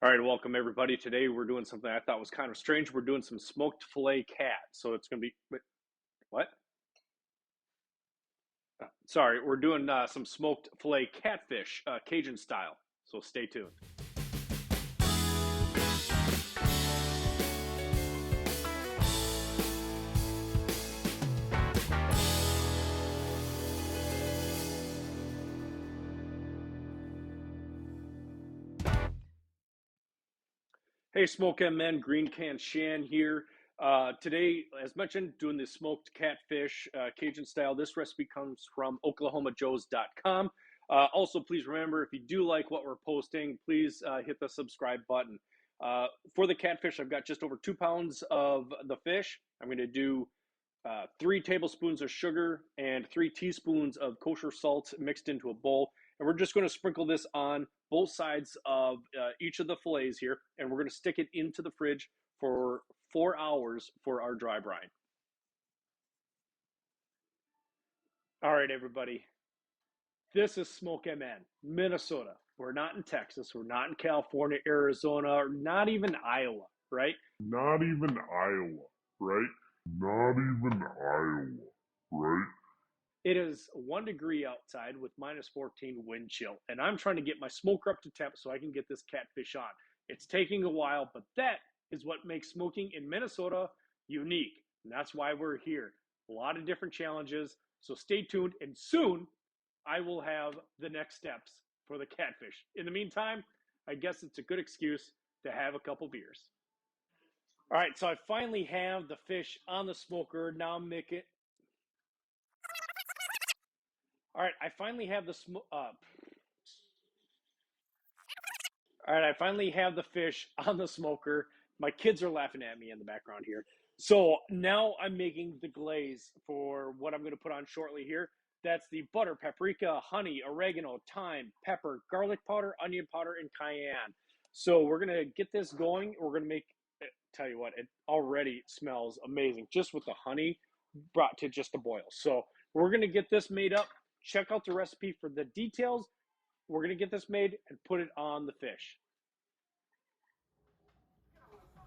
All right, welcome everybody. Today we're doing something I thought was kind of strange. We're doing some smoked filet cat. So it's going to be, wait, what? Sorry, we're doing some smoked filet catfish, Cajun style. So stay tuned. Hey, Smoke MN, Green Can Shan here. Today, as mentioned, doing the smoked catfish Cajun style. This recipe comes from oklahomajoes.com. Also, please remember, if you do like what we're posting, please hit the subscribe button. For the catfish, I've got just over 2 pounds of the fish. I'm going to do 3 tablespoons of sugar and 3 teaspoons of kosher salt mixed into a bowl. And we're just going to sprinkle this on both sides of each of the fillets here. And we're going to stick it into the fridge for 4 hours for our dry brine. All right, everybody. This is Smoke MN, Minnesota. We're not in Texas. We're not in California, Arizona, or not even Iowa, right? Not even Iowa, right? Not even Iowa, right? It is 1 degree outside with minus 14 wind chill, and I'm trying to get my smoker up to temp so I can get this catfish on. It's taking a while, but that is what makes smoking in Minnesota unique, and that's why we're here. A lot of different challenges, so stay tuned, and soon I will have the next steps for the catfish. In the meantime, I guess it's a good excuse to have a couple beers. All right, so I finally have the fish on the smoker. Now I'm making All right, I finally have the All right, I finally have the fish on the smoker. My kids are laughing at me in the background here. So now I'm making the glaze for what I'm going to put on shortly here. That's the butter, paprika, honey, oregano, thyme, pepper, garlic powder, onion powder, and cayenne. So we're going to get this going. We're going to make, tell you what, it already smells amazing just with the honey brought to just a boil. So we're going to get this made up. Check out the recipe for the details. We're going to get this made and put it on the fish.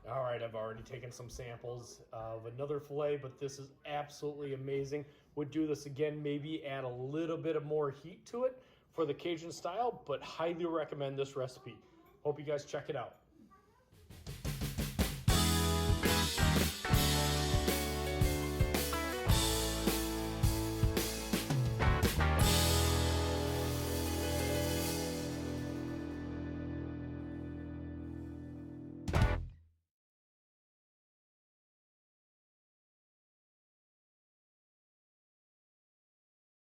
All right, I've already taken some samples of another filet, but this is absolutely amazing. Would do this again, maybe add a little bit of more heat to it for the Cajun style, but highly recommend this recipe. Hope you guys check it out.